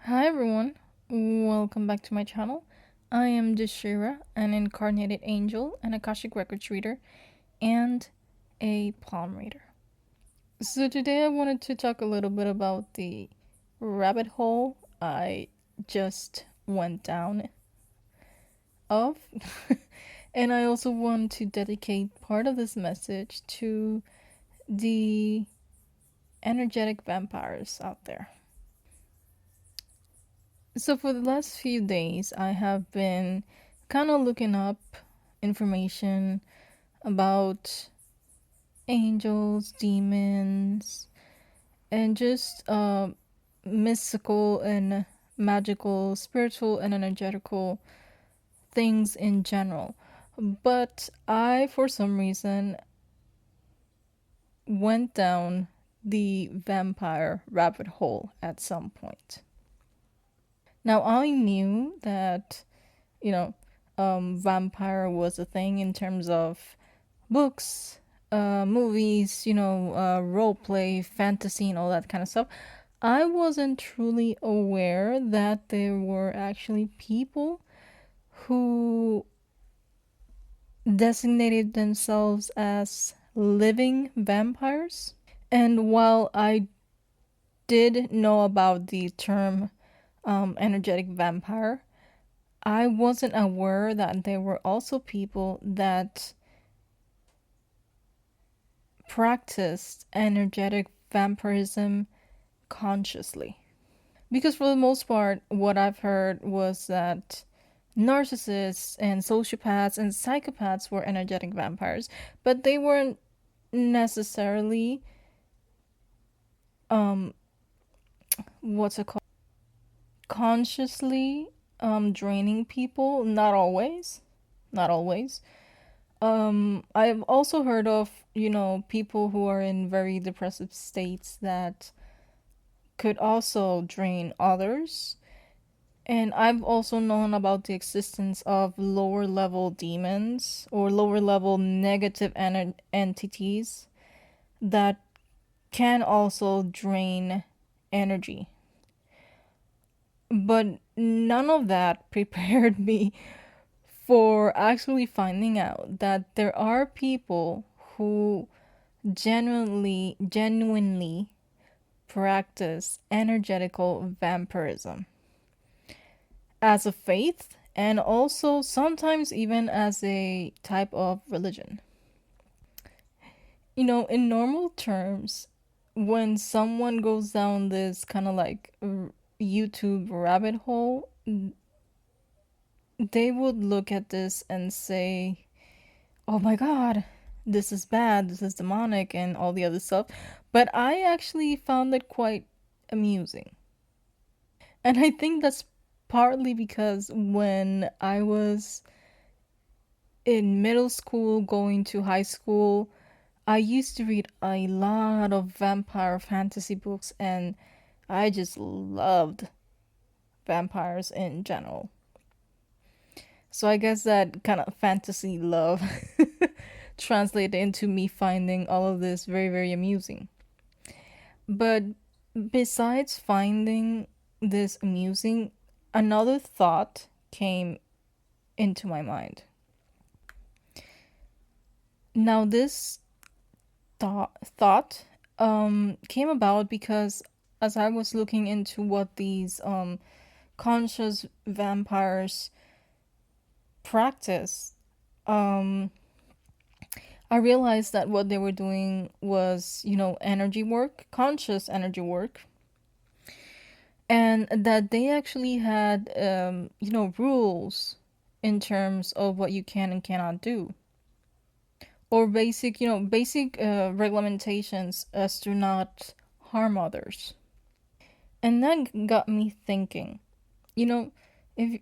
Hi everyone, welcome back to my channel. I am Deshira, an incarnated angel, an Akashic Records reader, and a palm reader. So today I wanted to talk a little bit about the rabbit hole I just went down of. And I also want to dedicate part of this message to the energetic vampires out there. So for the last few days, I have been kind of looking up information about angels, demons, and just mystical and magical, spiritual and energetical things in general. But I, for some reason, went down the vampire rabbit hole at some point. Now, I knew that, you know, vampire was a thing in terms of books, movies, role play, fantasy, and all that kind of stuff. I wasn't truly aware that there were actually people who designated themselves as living vampires. And while I did know about the term energetic vampire, I wasn't aware that there were also people that practiced energetic vampirism consciously. Because for the most part, what I've heard was that narcissists and sociopaths and psychopaths were energetic vampires, but they weren't necessarily um what's it called, consciously draining people. Not always. I've also heard of, people who are in very depressive states that could also drain others. And I've also known about the existence of lower level demons or lower level negative entities that can also drain energy. But none of that prepared me for actually finding out that there are people who genuinely practice energetical vampirism as a faith and also sometimes even as a type of religion. In normal terms, when someone goes down this kind of like YouTube rabbit hole, they would look at this and say, oh my god, this is bad, this is demonic, and all the other stuff. But I actually found it quite amusing. And I think that's partly because when I was in middle school, going to high school, I used to read a lot of vampire fantasy books, and I just loved vampires in general. So I guess that kind of fantasy love translated into me finding all of this very, very amusing. But besides finding this amusing, another thought came into my mind. Now, this thought came about because as I was looking into what these conscious vampires practice, I realized that what they were doing was, energy work, conscious energy work, and that they actually had, rules in terms of what you can and cannot do, or basic regulations as to not harm others. And that got me thinking, if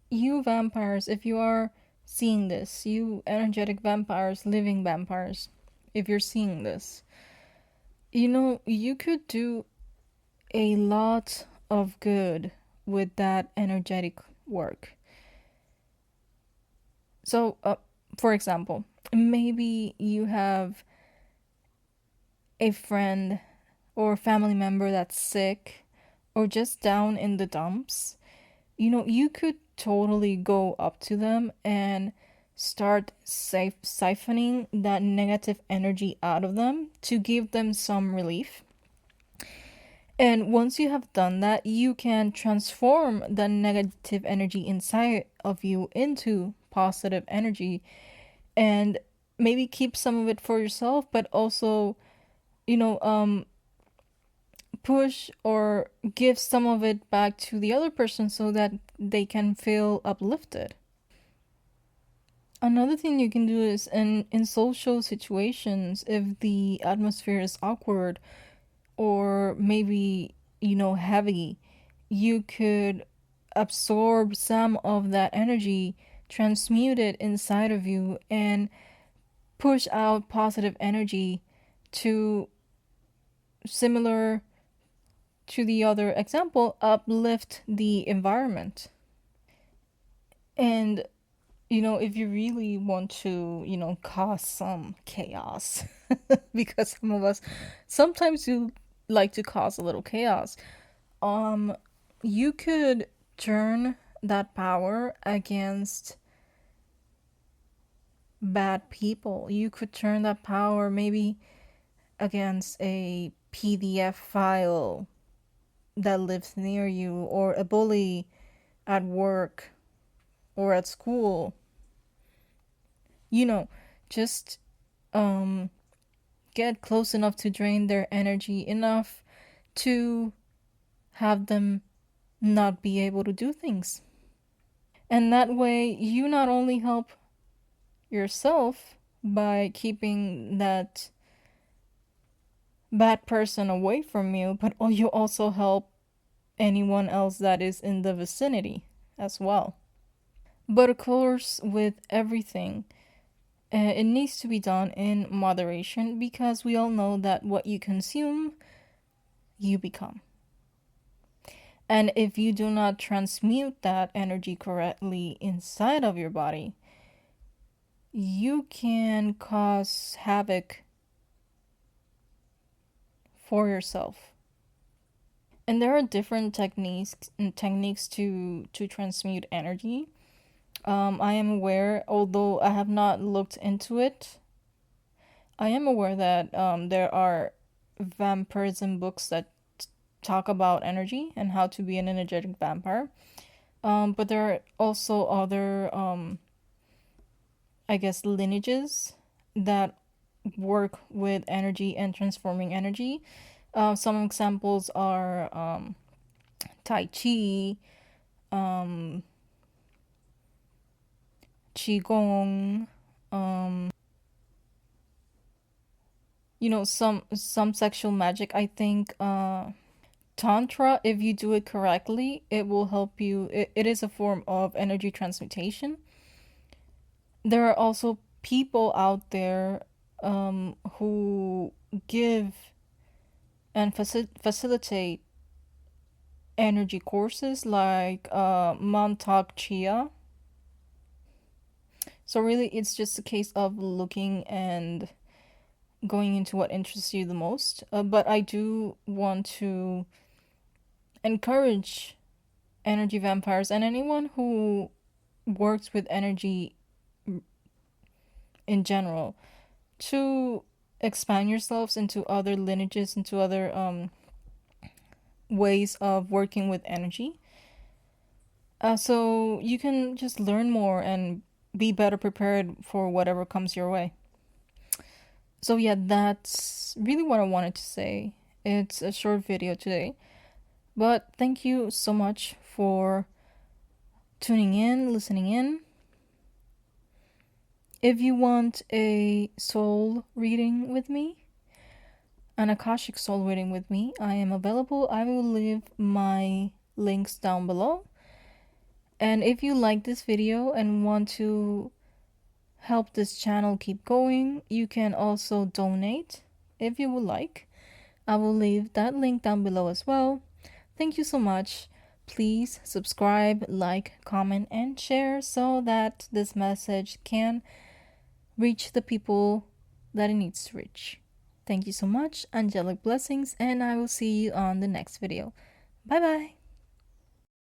you vampires, if you are seeing this, you energetic vampires, living vampires, if you're seeing this, you could do a lot of good with that energetic work. So, for example, maybe you have a friend or family member that's sick, or just down in the dumps, you could totally go up to them and start siphoning that negative energy out of them to give them some relief. And once you have done that, you can transform the negative energy inside of you into positive energy and maybe keep some of it for yourself, but also, you know, push or give some of it back to the other person so that they can feel uplifted. Another thing you can do is in social situations, if the atmosphere is awkward or maybe, heavy, you could absorb some of that energy, transmute it inside of you, and push out positive energy to, similar to the other example, uplift the environment. And if you really want to, cause some chaos, because some of us sometimes do like to cause a little chaos, um, you could turn that power against bad people. You could turn that power maybe against a PDF file that lives near you, or a bully at work or at school. Just um get close enough to drain their energy enough to have them not be able to do things. And that way you not only help yourself by keeping that bad person away from you, but you also help anyone else that is in the vicinity as well. But of course, with everything, it needs to be done in moderation, because we all know that what you consume, you become. And if you do not transmute that energy correctly inside of your body, you can cause havoc for yourself. And there are different techniques to transmute energy. I am aware, although I have not looked into it, I am aware that there are vampirism books that talk about energy and how to be an energetic vampire. But there are also other, I guess, lineages that work with energy and transforming energy. Some examples are Tai Chi, um, Qigong, some sexual magic. I think Tantra, if you do it correctly, it will help you. It is a form of energy transmutation. There are also people out there who give and facilitate energy courses like Montauk Chia. So really, it's just a case of looking and going into what interests you the most. But I do want to encourage energy vampires and anyone who works with energy in general to expand yourselves into other lineages, into other ways of working with energy. So you can just learn more and be better prepared for whatever comes your way. So yeah, that's really what I wanted to say. It's a short video today, but thank you so much for tuning in, listening in. If you want a soul reading with me, an Akashic soul reading with me, I am available. I will leave my links down below. And if you like this video and want to help this channel keep going, you can also donate if you would like. I will leave that link down below as well. Thank you so much. Please subscribe, like, comment, and share so that this message can reach the people that it needs to reach. Thank you so much. Angelic Blessings, and I will see you on the next video. Bye bye.